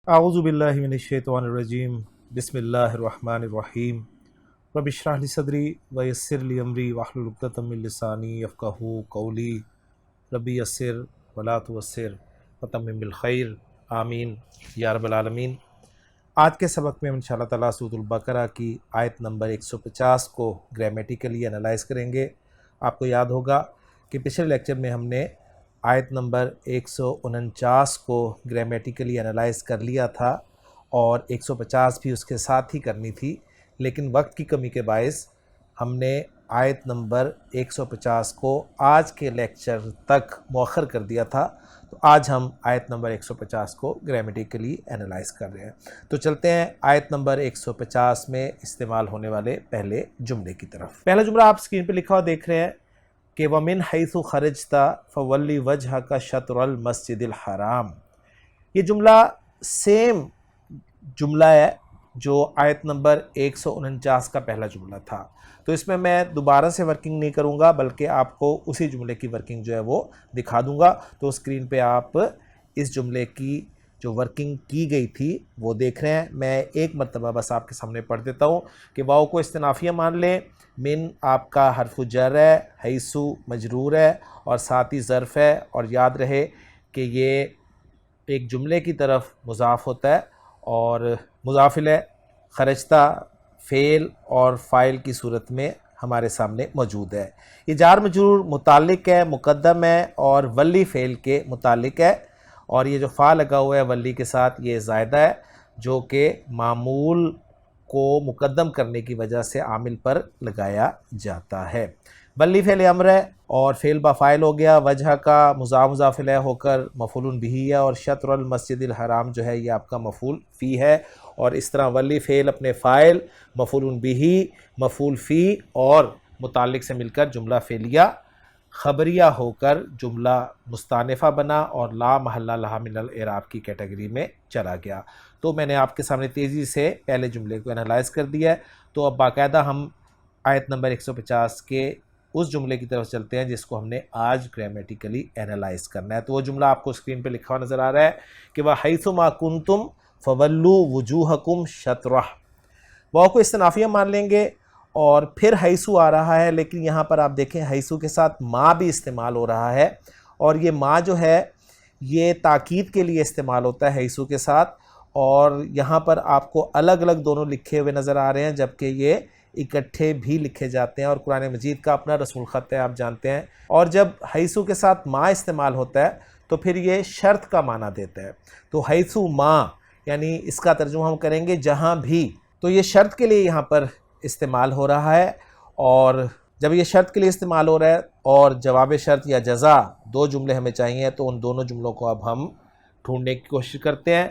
اعوذ باللہ من الشیطان الرجیم بسم اللہ الرحمن الرحیم رب اشرح لی صدری ویسر لی امری واحلل عقدۃ من لسانی یفقہوا قولی ربی یسر ولا تعسر وتمم بالخیر آمین یا رب العالمین۔ آج کے سبق میں ہم انشاءاللہ تعالیٰ سورۃ البقرہ کی آیت نمبر 150 کو گرامیٹیکلی انالائز کریں گے۔ آپ کو یاد ہوگا کہ پچھلے لیکچر میں ہم نے آیت نمبر 149 کو گرامیٹیکلی انالائز کر لیا تھا اور 150 بھی اس کے ساتھ ہی کرنی تھی، لیکن وقت کی کمی کے باعث ہم نے آیت نمبر 150 کو آج کے لیکچر تک مؤخر کر دیا تھا، تو آج ہم آیت نمبر 150 کو گرامیٹیکلی انالائز کر رہے ہیں۔ تو چلتے ہیں آیت نمبر 150 میں استعمال ہونے والے پہلے جملے کی طرف۔ پہلا جملہ آپ اسکرین پہ لکھا ہوا دیکھ رہے ہیں کہ وَمِنْ حَيْثُ خَرَجْتَ فَوَلِّ وَجْهَكَ شَطْرَ الْمَسْجِدِ الْحَرَامِ۔ یہ جملہ سیم جملہ ہے جو آیت نمبر 149 کا پہلا جملہ تھا، تو اس میں میں دوبارہ سے ورکنگ نہیں کروں گا بلکہ آپ کو اسی جملے کی ورکنگ جو ہے وہ دکھا دوں گا۔ تو اسکرین پہ آپ اس جملے کی جو ورکنگ کی گئی تھی وہ دیکھ رہے ہیں۔ میں ایک مرتبہ بس آپ کے سامنے پڑھ دیتا ہوں کہ واؤ کو استنافیہ مان لیں، من آپ کا حرف جر ہے، حیثو مجرور ہے اور ساتھ ہی ظرف ہے، اور یاد رہے کہ یہ ایک جملے کی طرف مضاف ہوتا ہے اور مضاف الیہ خرجتا فعل اور فاعل کی صورت میں ہمارے سامنے موجود ہے۔ یہ جار مجرور متعلق ہے، مقدم ہے اور ولی فعل کے متعلق ہے، اور یہ جو فا لگا ہوا ہے ولی کے ساتھ یہ زائدہ ہے جو کہ معمول کو مقدم کرنے کی وجہ سے عامل پر لگایا جاتا ہے۔ ولی فعل امر ہے اور فعل با فاعل ہو گیا، وجہ کا مضاف الیہ ہو کر مفعول بہ ہے، اور شطر المسجد الحرام جو ہے یہ آپ کا مفعول فی ہے، اور اس طرح ولی فعل اپنے فاعل، مفعول بہ، مفعول فی اور متعلق سے مل کر جملہ فعلیہ خبریہ ہو کر جملہ مستانفہ بنا اور لا محلہ لہا من الاعراب کی کیٹیگری میں چلا گیا۔ تو میں نے آپ کے سامنے تیزی سے پہلے جملے کو انالائز کر دیا ہے، تو اب باقاعدہ ہم آیت نمبر 150 کے اس جملے کی طرف چلتے ہیں جس کو ہم نے آج گرامیٹیکلی انالائز کرنا ہے۔ تو وہ جملہ آپ کو اسکرین پہ لکھا ہوا نظر آ رہا ہے کہ وَحَيْثُ مَا كُنْتُمْ فَوَلُّوا وُجُوهَكُمْ شَطْرَهُ۔ واؤ کو استنافیہ مان لیں گے اور پھر حیثو آ رہا ہے، لیکن یہاں پر آپ دیکھیں حیثو کے ساتھ ما بھی استعمال ہو رہا ہے، اور یہ ما جو ہے یہ تاکید کے لیے استعمال ہوتا ہے حیثو کے ساتھ، اور یہاں پر آپ کو الگ الگ دونوں لکھے ہوئے نظر آ رہے ہیں جبکہ یہ اکٹھے بھی لکھے جاتے ہیں، اور قرآن مجید کا اپنا رسم الخط ہے آپ جانتے ہیں، اور جب حیثو کے ساتھ ما استعمال ہوتا ہے تو پھر یہ شرط کا معنی دیتا ہے۔ تو حیثو ما یعنی اس کا ترجمہ ہم کریں گے جہاں بھی، تو یہ شرط کے لیے یہاں پر استعمال ہو رہا ہے، اور جب یہ شرط کے لیے استعمال ہو رہا ہے اور جواب شرط یا جزا دو جملے ہمیں چاہیے، تو ان دونوں جملوں کو اب ہم ڈھونڈنے کی کوشش کرتے ہیں۔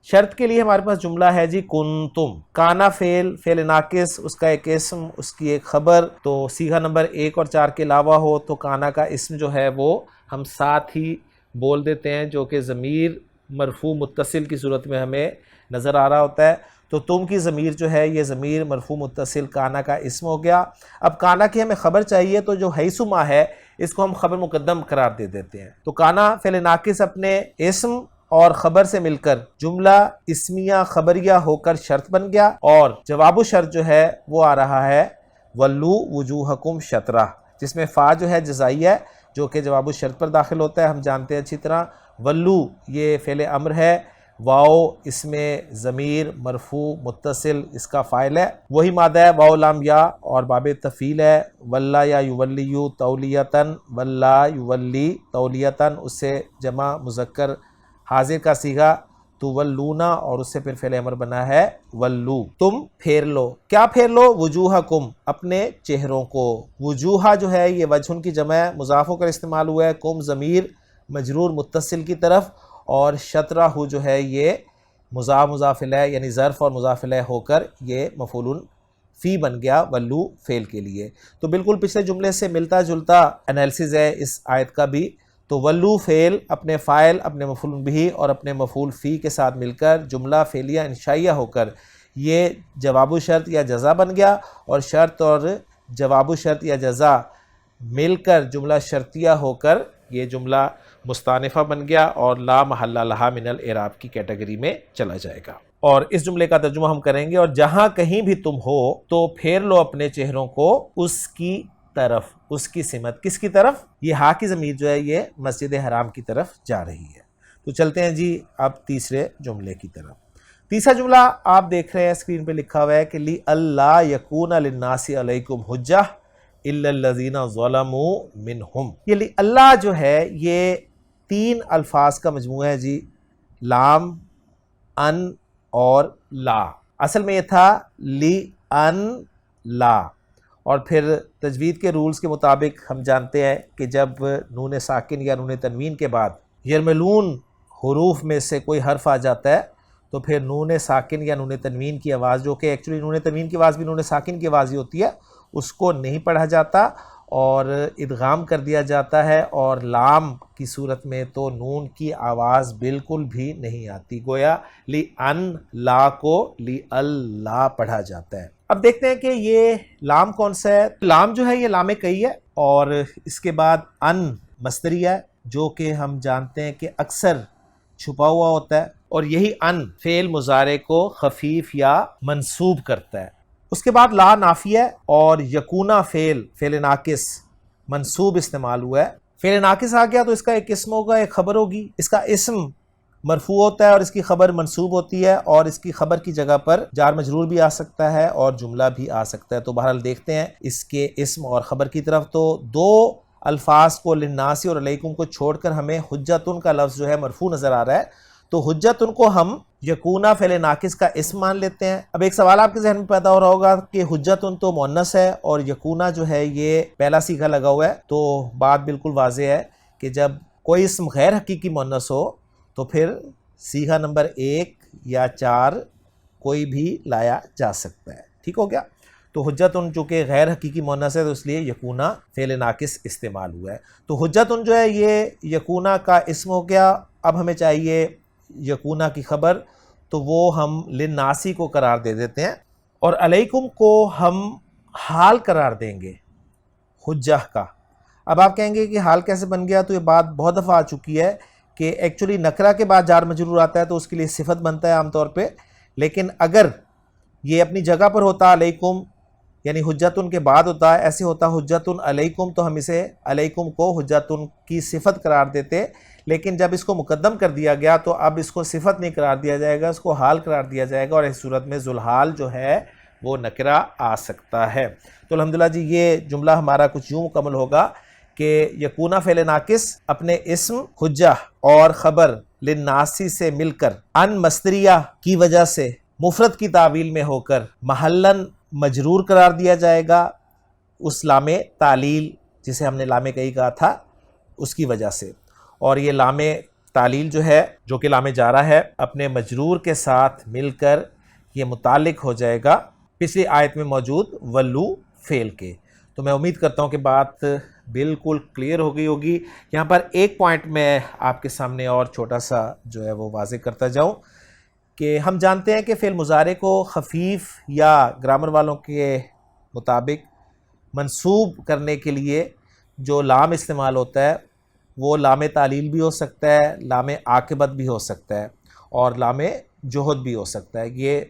شرط کے لیے ہمارے پاس جملہ ہے جی کنتم، کانا فعل ناقص، اس کا ایک اسم، اس کی ایک خبر، تو صیغہ نمبر 1 اور 4 کے علاوہ ہو تو کانا کا اسم جو ہے وہ ہم ساتھ ہی بول دیتے ہیں، جو کہ ضمیر مرفوع متصل کی صورت میں ہمیں نظر آ رہا ہوتا ہے۔ تو تم کی ضمیر جو ہے یہ ضمیر مرفوع متصل کانا کا اسم ہو گیا۔ اب کانا کی ہمیں خبر چاہیے، تو جو حیث ما ہے اس کو ہم خبر مقدم قرار دے دیتے ہیں، تو کانا فعل ناقص اپنے اسم اور خبر سے مل کر جملہ اسمیہ خبریہ ہو کر شرط بن گیا، اور جواب شرط جو ہے وہ آ رہا ہے ولو وجوہکم شطرہ، جس میں فا جو ہے جزائیہ ہے جو کہ جواب الشرط پر داخل ہوتا ہے، ہم جانتے ہیں اچھی طرح۔ ولو یہ فعل امر ہے، واؤ اس میں ضمیر مرفوع متصل اس کا فاعل ہے، وہی مادہ ہے واؤ لام یا اور باب تفعیل ہے، ولا یا یولیو تولیتن، ولا یولی تولیتن، اس سے جمع مذکر حاضر کا صیغہ تولونا، اور اس سے پھر فعل امر بنا ہے ولو، تم پھیر لو۔ کیا پھیر لو؟ وجوہکم، اپنے چہروں کو۔ وجوہ جو ہے یہ وجہن کی جمع ہے، مضاف ہو کر استعمال ہوا ہے، کم ضمیر مجرور متصل کی طرف، اور شطرہ جو ہے یہ مضاف الیہ یعنی ظرف اور مضاف الیہ ہو کر یہ مفعول فی بن گیا ولو فعل کے لیے۔ تو بالکل پچھلے جملے سے ملتا جلتا انالیسز ہے اس آیت کا بھی۔ تو ولو فعل اپنے فاعل، اپنے مفعول بہ اور اپنے مفعول فی کے ساتھ مل کر جملہ فعلیہ انشائیہ ہو کر یہ جواب شرط یا جزا بن گیا، اور شرط اور جواب شرط یا جزا مل کر جملہ شرطیہ ہو کر یہ جملہ مستانفہ بن گیا اور لا محل لہا من الاعراب کی کیٹیگری میں چلا جائے گا۔ اور اس جملے کا ترجمہ ہم کریں گے، اور جہاں کہیں بھی تم ہو تو پھیر لو اپنے چہروں کو اس کی طرف، اس کی سمت، کس کی طرف؟ یہ ہا کی ضمیر جو ہے یہ مسجد حرام کی طرف جا رہی ہے۔ تو چلتے ہیں جی اب تیسرے جملے کی طرف۔ تیسرا جملہ آپ دیکھ رہے ہیں اسکرین پہ لکھا ہوا ہے کہ لی اللہ یکون للناس علیکم حجہ الا الذین ظلموا منہم۔ یہ لی اللہ جو ہے یہ 3 الفاظ کا مجموعہ ہے جی، لام، ان اور لا۔ اصل میں یہ تھا لی ان لا، اور پھر تجوید کے رولز کے مطابق ہم جانتے ہیں کہ جب نون ساکن یا نون تنوین کے بعد یرملون حروف میں سے کوئی حرف آ جاتا ہے تو پھر نون ساکن یا نون تنوین کی آواز، جو کہ ایکچولی نون تنوین کی آواز بھی نون ساکن کی آواز ہی ہوتی ہے، اس کو نہیں پڑھا جاتا اور ادغام کر دیا جاتا ہے، اور لام کی صورت میں تو نون کی آواز بالکل بھی نہیں آتی، گویا لی ان لا کو لی اللہ پڑھا جاتا ہے۔ اب دیکھتے ہیں کہ یہ لام کون سا ہے۔ لام جو ہے یہ لام کئی ہے، اور اس کے بعد ان مصدریہ ہے جو کہ ہم جانتے ہیں کہ اکثر چھپا ہوا ہوتا ہے، اور یہی ان فعل مضارع کو خفیف یا منصوب کرتا ہے۔ اس کے بعد لا نافیہ ہے، اور یکونا فعل ناقص منصوب استعمال ہوا ہے۔ فعل ناقص آ گیا تو اس کا ایک اسم ہوگا، ایک خبر ہوگی، اس کا اسم مرفوع ہوتا ہے اور اس کی خبر منصوب ہوتی ہے، اور اس کی خبر کی جگہ پر جار مجرور بھی آ سکتا ہے اور جملہ بھی آ سکتا ہے۔ تو بہرحال دیکھتے ہیں اس کے اسم اور خبر کی طرف، تو 2 الفاظ کو للناس اور علیکم کو چھوڑ کر ہمیں حجتن کا لفظ جو ہے مرفوع نظر آ رہا ہے، تو حجتن کو ہم یکونا فعل ناقص کا اسم مان لیتے ہیں۔ اب ایک سوال آپ کے ذہن میں پیدا ہو رہا ہوگا کہ حجتن تو مؤنث ہے اور یکونا جو ہے یہ پہلا صیغہ لگا ہوا ہے، تو بات بالکل واضح ہے کہ جب کوئی اسم غیر حقیقی مؤنث ہو تو پھر صیغہ نمبر 1 یا 4 کوئی بھی لایا جا سکتا ہے، ٹھیک ہو گیا؟ تو حجتن چونکہ غیر حقیقی مؤنث ہے تو اس لیے یکونا فعل ناقص استعمال ہوا ہے۔ تو حجتن جو ہے یہ یکونا کا اسم ہو گیا۔ اب ہمیں چاہیے یکونا کی خبر، تو وہ ہم للناسی کو قرار دے دیتے ہیں، اور علیکم کو ہم حال قرار دیں گے حجہ کا۔ اب آپ کہیں گے کہ حال کیسے بن گیا؟ تو یہ بات بہت دفعہ آ چکی ہے کہ ایکچولی نکرہ کے بعد جار مجرور آتا ہے تو اس کے لیے صفت بنتا ہے عام طور پہ، لیکن اگر یہ اپنی جگہ پر ہوتا علیکم یعنی حجتن کے بعد ہوتا، ایسے ہوتا حجتن علیکم، تو ہم اسے علیکم کو حجتن کی صفت قرار دیتے، لیکن جب اس کو مقدم کر دیا گیا تو اب اس کو صفت نہیں قرار دیا جائے گا، اس کو حال قرار دیا جائے گا، اور اس صورت میں ذوالحال جو ہے وہ نکرہ آ سکتا ہے۔ تو الحمدللہ جی یہ جملہ ہمارا کچھ یوں مکمل ہوگا کہ یکونا فعل ناقص اپنے اسم حجہ اور خبر للناسی سے مل کر ان مصدریہ کی وجہ سے مفرد کی تعویل میں ہو کر محلن مجرور قرار دیا جائے گا اس لام تعلیل جسے ہم نے لام کئی کہا تھا اس کی وجہ سے، اور یہ لام تعلیل جو ہے جو کہ لام جارہ ہے اپنے مجرور کے ساتھ مل کر یہ متعلق ہو جائے گا پچھلی آیت میں موجود ولو فعل کے۔ تو میں امید کرتا ہوں کہ بات بالکل کلیئر ہو گئی ہوگی۔ یہاں پر ایک پوائنٹ میں آپ کے سامنے اور چھوٹا سا جو ہے وہ واضح کرتا جاؤں کہ ہم جانتے ہیں کہ فعل مضارع کو خفیف یا گرامر والوں کے مطابق منصوب کرنے کے لیے جو لام استعمال ہوتا ہے وہ لام تعلیل بھی ہو سکتا ہے، لام عاقبت بھی ہو سکتا ہے، اور لام جہد بھی ہو سکتا ہے۔ یہ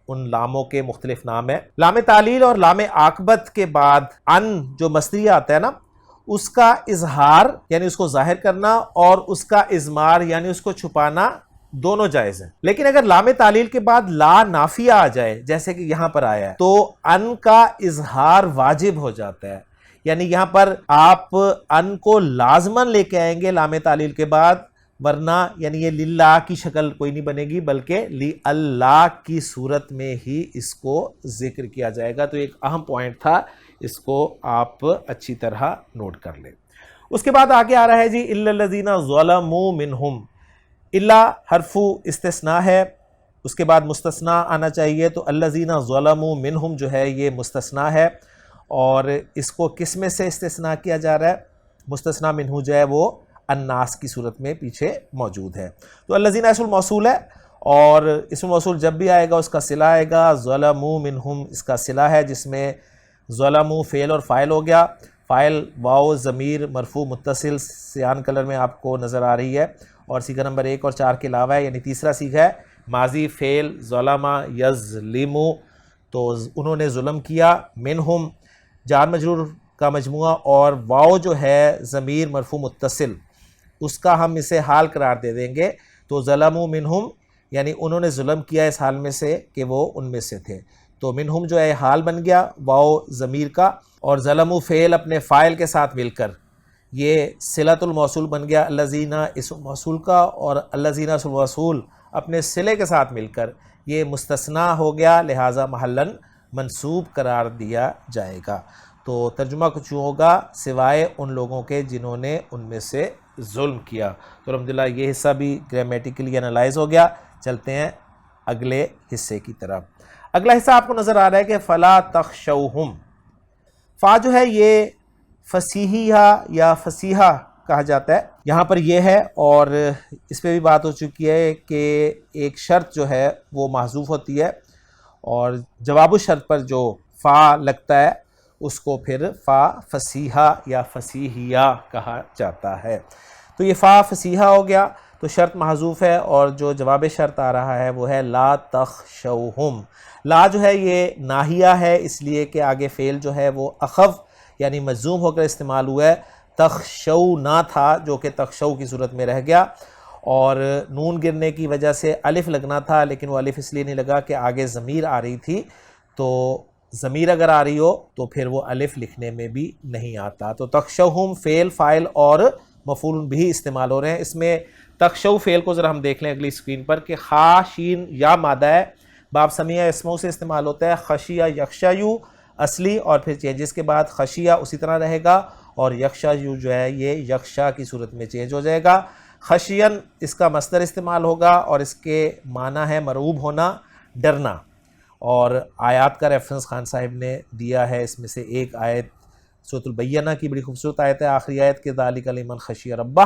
ان لاموں کے مختلف نام ہیں۔ لام تعلیل اور لام عاقبت کے بعد ان جو مصدریہ آتا ہے نا، اس کا اظہار یعنی اس کو ظاہر کرنا اور اس کا اضمار یعنی اس کو چھپانا دونوں جائز ہیں، لیکن اگر لام تعلیل کے بعد لا نافیہ آ جائے جیسے کہ یہاں پر آیا ہے تو ان کا اظہار واجب ہو جاتا ہے، یعنی یہاں پر آپ ان کو لازماً لے کے آئیں گے لام تعلیل کے بعد، ورنہ یعنی یہ للہ کی شکل کوئی نہیں بنے گی بلکہ لی اللہ کی صورت میں ہی اس کو ذکر کیا جائے گا۔ تو ایک اہم پوائنٹ تھا، اس کو آپ اچھی طرح نوٹ کر لیں۔ اس کے بعد آگے آ رہا ہے جی الا الذین ظلموا منہم۔ الا حرف استثناء ہے، اس کے بعد مستثنیٰ آنا چاہیے، تو الذین ظلموا منہم جو ہے یہ مستثنیٰ ہے، اور اس کو کس میں سے استثناء کیا جا رہا ہے؟ مستثنیٰ منہ جو ہے وہ الناس کی صورت میں پیچھے موجود ہے۔ تو الذین اسم الموصول ہے، اور اسم موصول جب بھی آئے گا اس کا صلہ آئے گا، ظلموا منہم اس کا صلہ ہے جس میں ظلموا فعل اور فاعل ہو گیا۔ فائل واو ضمیر مرفوع متصل سیان کلر میں آپ کو نظر آ رہی ہے، اور سیغہ نمبر 1 اور 4 کے علاوہ ہے، یعنی تیسرا سیغہ ہے ماضی فعل ظلمہ یظلمو، تو انہوں نے ظلم کیا، منہم جار مجرور کا مجموعہ، اور واو جو ہے ضمیر مرفوع متصل اس کا ہم اسے حال قرار دے دیں گے، تو ظلموا منہم یعنی انہوں نے ظلم کیا اس حال میں سے کہ وہ ان میں سے تھے، تو منہم جو ہے حال بن گیا واو ضمیر کا، اور ظلموا فعل اپنے فاعل کے ساتھ مل کر یہ صلۃ الموصول بن گیا الذین اسم موصول کا، اور الذین اسم موصول اپنے صلے کے ساتھ مل کر یہ مستثنیٰ ہو گیا، لہٰذا محلاً منصوب قرار دیا جائے گا۔ تو ترجمہ کچھ یوں ہوگا سوائے ان لوگوں کے جنہوں نے ان میں سے ظلم کیا۔ تو الحمدللہ یہ حصہ بھی گرامیٹیکلی انالائز ہو گیا۔ چلتے ہیں اگلے حصے کی طرف۔ اگلا حصہ آپ کو نظر آ رہا ہے کہ فلا تخشوہم، فا جو ہے یہ فصیحہ یا فصیحہ کہا جاتا ہے، یہاں پر یہ ہے، اور اس پہ بھی بات ہو چکی ہے کہ ایک شرط جو ہے وہ محذوف ہوتی ہے، اور جواب الشرط پر جو فا لگتا ہے اس کو پھر فا فصیحہ یا فصیحیہ کہا جاتا ہے۔ تو یہ فا فصیحہ ہو گیا، تو شرط محذوف ہے، اور جو جواب شرط آ رہا ہے وہ ہے لا تخشوہم۔ لا جو ہے یہ ناہیہ ہے، اس لیے کہ آگے فعل جو ہے وہ اخف یعنی مجزوم ہو کر استعمال ہوا ہے، تخشو نہ تھا جو کہ تخشو کی صورت میں رہ گیا، اور نون گرنے کی وجہ سے الف لگنا تھا، لیکن وہ الف اس لیے نہیں لگا کہ آگے ضمیر آ رہی تھی، تو ضمیر اگر آ رہی ہو تو پھر وہ الف لکھنے میں بھی نہیں آتا۔ تو تخشوہم فعل فاعل اور مفعول بھی استعمال ہو رہے ہیں۔ اس میں تخشو فعل کو ذرا ہم دیکھ لیں اگلی اسکرین پر کہ خا شین یا مادہ ہے، باب سمیع اسموں سے استعمال ہوتا ہے، خشیہ یخشیو اصلی، اور پھر چینجز کے بعد خشیہ اسی طرح رہے گا، اور یخشیو جو ہے یہ یخشا کی صورت میں چینج ہو جائے گا۔ خشین اس کا مصدر استعمال ہوگا، اور اس کے معنی ہے مرعوب ہونا، ڈرنا، اور آیات کا ریفرنس خان صاحب نے دیا ہے، اس میں سے ایک آیت سورۃ البینہ کی بڑی خوبصورت آیت ہے، آخری آیت کے ذالک لمن خشی ربہ،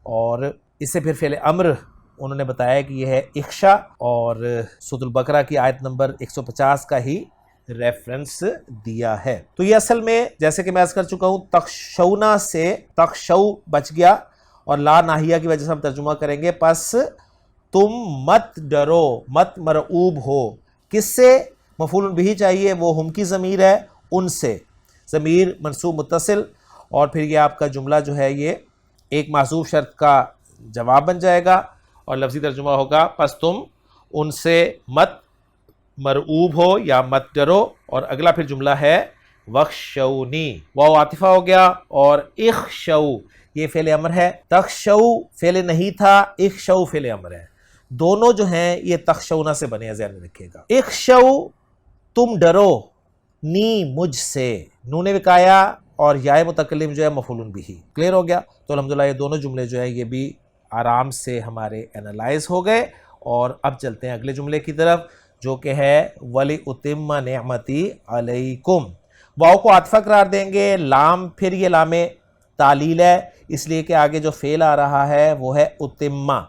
اور اس سے پھر فعل امر انہوں نے بتایا کہ یہ ہے اخشا، اور سورۃ البقرہ کی آیت نمبر 150 کا ہی ریفرنس دیا ہے۔ تو یہ اصل میں جیسے کہ میں عرض کر چکا ہوں تخشونا سے تخشو بچ گیا، اور لا ناہیہ کی وجہ سے ہم ترجمہ کریں گے پس تم مت ڈرو، مت مرعوب ہو، کس سے؟ مفعول بھی چاہیے، وہ ہم کی ضمیر ہے، ان سے، ضمیر منصوب متصل، اور پھر یہ آپ کا جملہ جو ہے یہ ایک محذوف شرط کا جواب بن جائے گا، اور لفظی ترجمہ ہوگا پس تم ان سے مت مرعوب ہو یا مت ڈرو، اور اگلا پھر جملہ ہے وخشونی، واو عاطفہ ہو گیا، اور اخشو یہ فعل امر ہے، تخشو فعل نہیں تھا، اخشو فعل امر ہے، دونوں جو ہیں یہ تخشونا سے بنے ہیں، ذہن میں رکھیے گا۔ اخشو تم ڈرو، نی مجھ سے، نون وقایا اور یا متکلم جو ہے مفعول بھی، کلیئر ہو گیا۔ تو الحمدللہ یہ دونوں جملے جو ہیں یہ بھی آرام سے ہمارے انالائز ہو گئے، اور اب چلتے ہیں اگلے جملے کی طرف جو کہ ہے وَلِأُتِمَّ نِعْمَتِي عَلَيْكُمْ۔ واو کو عاطفہ قرار دیں گے، لام پھر یہ لام تعلیل ہے، اس لیے کہ آگے جو فعل آ رہا ہے وہ ہے اتمہ،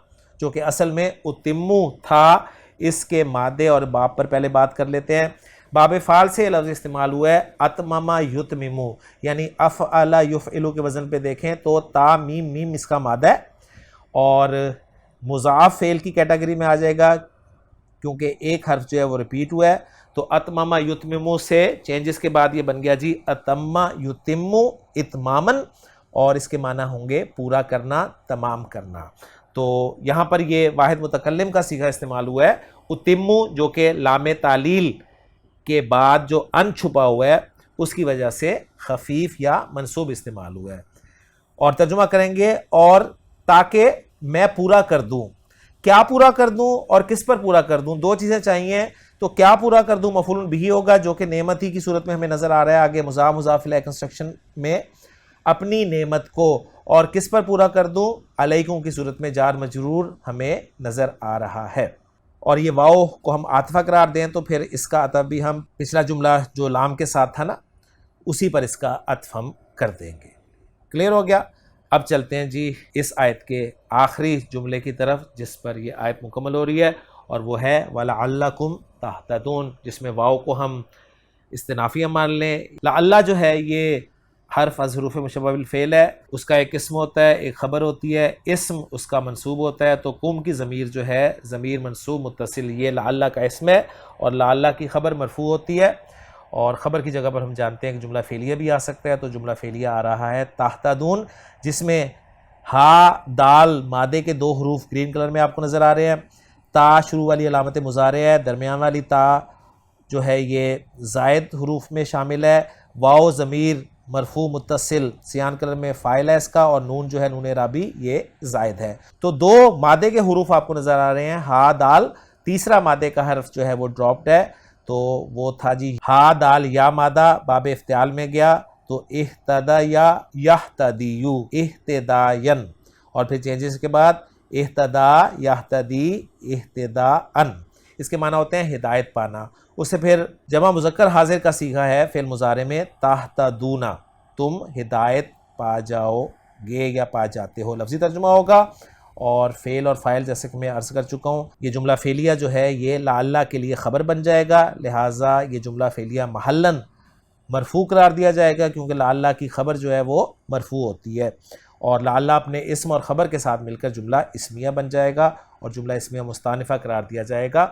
جو کہ اصل میں اتمو تھا، اس کے مادے اور باب پر پہلے بات کر لیتے ہیں۔ باب فعال سے لفظ استعمال ہوا ہے اتمما یتممو، یعنی افعل یفعلو کے وزن پہ دیکھیں تو تا میم میم اس کا مادہ ہے، اور مضاعف فعل کی کیٹیگری میں آ جائے گا کیونکہ ایک حرف جو ہے وہ ریپیٹ ہوا ہے، تو اتمما یتممو سے چینجز کے بعد یہ بن گیا جی اتمما یتمو اتمامن، اور اس کے معنی ہوں گے پورا کرنا، تمام کرنا۔ تو یہاں پر یہ واحد متکلم کا صیغہ استعمال ہوا ہے اتمو، جو کہ لام تعلیل کے بعد جو ان چھپا ہوا ہے اس کی وجہ سے خفیف یا منصوب استعمال ہوا ہے، اور ترجمہ کریں گے اور تاکہ میں پورا کر دوں۔ کیا پورا کر دوں اور کس پر پورا کر دوں؟ دو چیزیں چاہیے، تو کیا پورا کر دوں مفعول بھی ہوگا جو کہ نعمت ہی کی صورت میں ہمیں نظر آ رہا ہے آگے مضاف مضاف الیہ کنسٹرکشن میں، اپنی نعمت کو، اور کس پر پورا کر دوں؟ علیکم کی صورت میں جار مجرور ہمیں نظر آ رہا ہے، اور یہ واو کو ہم عاطفہ قرار دیں تو پھر اس کا عطف بھی ہم پچھلا جملہ جو لام کے ساتھ تھا نا اسی پر اس کا عطف ہم کر دیں گے۔ کلیئر ہو گیا؟ اب چلتے ہیں جی اس آیت کے آخری جملے کی طرف جس پر یہ آیت مکمل ہو رہی ہے، اور وہ ہے وَلَعَلَّكُمْ تَهْتَدُونَ، جس میں واو کو ہم استنافیہ مان لیں۔ لعلہ جو ہے یہ حرف از حروف مشبہ بالفعل ہے، اس کا ایک اسم ہوتا ہے، ایک خبر ہوتی ہے، اسم اس کا منصوب ہوتا ہے، تو کم کی ضمیر جو ہے ضمیر منصوب متصل یہ لعل کا اسم ہے، اور لعل کی خبر مرفوع ہوتی ہے، اور خبر کی جگہ پر ہم جانتے ہیں کہ جملہ فعلیہ بھی آ سکتا ہے، تو جملہ فعلیہ آ رہا ہے تحتدون، جس میں ہا دال مادے کے 2 حروف گرین کلر میں آپ کو نظر آ رہے ہیں، تا شروع والی علامت مضارع ہے، درمیان والی تا جو ہے یہ زائد حروف میں شامل ہے، واو ضمیر مرفوع متصل سیان کلر میں فاعل ہے اس کا، اور نون جو ہے نون اعرابی یہ زائد ہے، تو 2 مادے کے حروف آپ کو نظر آ رہے ہیں ہا دال، تیسرا مادے کا حرف جو ہے وہ ڈراپڈ ہے، تو وہ تھا جی ہا دال یا مادہ باب افتعال میں گیا، تو اہتدا یا یہتدیو اہتداین، اور پھر چینجز کے بعد اہتدا یہتدی اہتداءن، اس کے معنی ہوتے ہیں ہدایت پانا۔ اس سے پھر جمع مذکر حاضر کا صیغہ ہے فعل مضارع میں تہتدون، تم ہدایت پا جاؤ گے یا پا جاتے ہو، لفظی ترجمہ ہوگا، اور فعل اور فاعل جیسے کہ میں عرض کر چکا ہوں، یہ جملہ فعلیہ جو ہے یہ لعل کے لیے خبر بن جائے گا، لہٰذا یہ جملہ فعلیہ محلاً مرفوع قرار دیا جائے گا، کیونکہ لعل کی خبر جو ہے وہ مرفوع ہوتی ہے، اور لعل اپنے اسم اور خبر کے ساتھ مل کر جملہ اسمیہ بن جائے گا، اور جملہ اسمیہ مستانفہ قرار دیا جائے گا،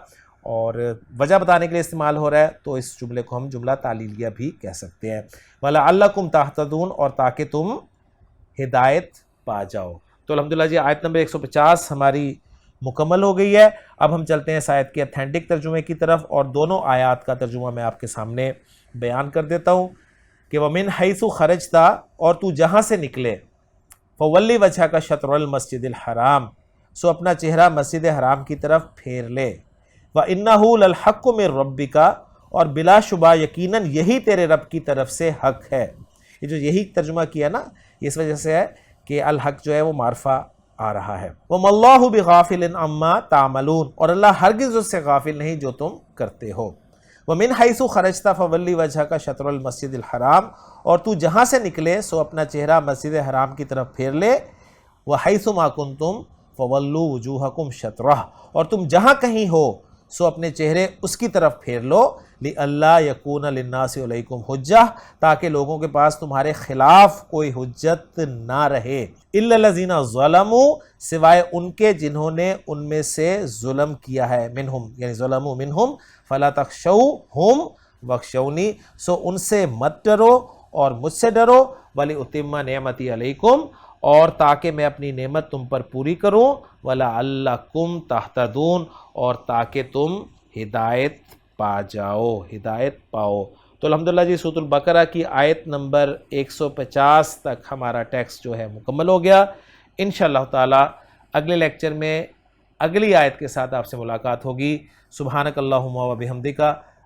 اور وجہ بتانے کے لیے استعمال ہو رہا ہے تو اس جملے کو ہم جملہ تعلیلیہ بھی کہہ سکتے ہیں، وَلَعَلَّكُمْ تَهْتَدُونَ، اور تاکہ تم ہدایت پا جاؤ۔ تو الحمدللہ جی آیت نمبر 150 ہماری مکمل ہو گئی ہے۔ اب ہم چلتے ہیں اس آیت کے اتھینٹک ترجمے کی طرف، اور دونوں آیات کا ترجمہ میں آپ کے سامنے بیان کر دیتا ہوں کہ وَمِنْ حَيْثُ خَرَجْتَ، اور تو جہاں سے نکلے، فَوَلِّ وَجْهَكَ شَطْرَ الْمَسْجِدِ الْحَرَامِ، سو اپنا چہرہ مسجد حرام کی طرف پھیر لے، وَإِنَّهُ لَلْحَقُّ مِنْ رَبِّكَ، اور بلا شبہ یقیناً یہی تیرے رب کی طرف سے حق ہے۔ یہ جو یہی ترجمہ کیا نا، اس وجہ سے ہے کہ الحق جو ہے وہ معرفہ آ رہا ہے۔ وَمَا اللَّهُ بِغَافِلٍ عَمَّا تَعْمَلُونَ، اور اللہ ہرگز اس سے غافل نہیں جو تم کرتے ہو۔ وَمِنْ حَيْثُ خَرَجْتَ فَوَلِّ وَجْهَكَ شَطْرَ الْمَسْجِدِ الْحَرَامِ، اور تو جہاں سے نکلے سو اپنا چہرہ مسجد حرام کی طرف پھیر لے، وَحَيْثُ مَا كُنْتُمْ فَوَلُّوا وُجُوهَكُمْ شَطْرَهُ، اور تم جہاں کہیں ہو سو اپنے چہرے اس کی طرف پھیر لو، لِأَلَّا يَكُونَ لِلنَّاسِ عَلَيْكُمْ حُجَّةٌ، تاکہ لوگوں کے پاس تمہارے خلاف کوئی حجت نہ رہے، إِلَّا الَّذِينَ ظَلَمُوا، سوائے ان کے جنہوں نے ان میں سے ظلم کیا ہے، منہم یعنی ظلموا منہم، فَلَا تَخْشَوْهُمْ وَاخْشَوْنِی، سو ان سے مت ڈرو اور مجھ سے ڈرو، وَلِأُتِمَّ نِعْمَتِی عَلَيْكُمْ، اور تاکہ میں اپنی نعمت تم پر پوری کروں، وَلَعَلَّكُمْ تَهْتَدُونَ، اور تاکہ تم ہدایت پا جاؤ، ہدایت پاؤ۔ تو الحمدللہ جی سورۃ البقرہ کی آیت نمبر 150 تک ہمارا ٹیکسٹ جو ہے مکمل ہو گیا۔ انشاءاللہ تعالی اگلے لیکچر میں اگلی آیت کے ساتھ آپ سے ملاقات ہوگی۔ سبحانک اللہم و بحمدک،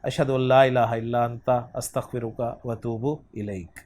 اشہد ان لا الہ الا انت، استغفرک و اتوب الیک۔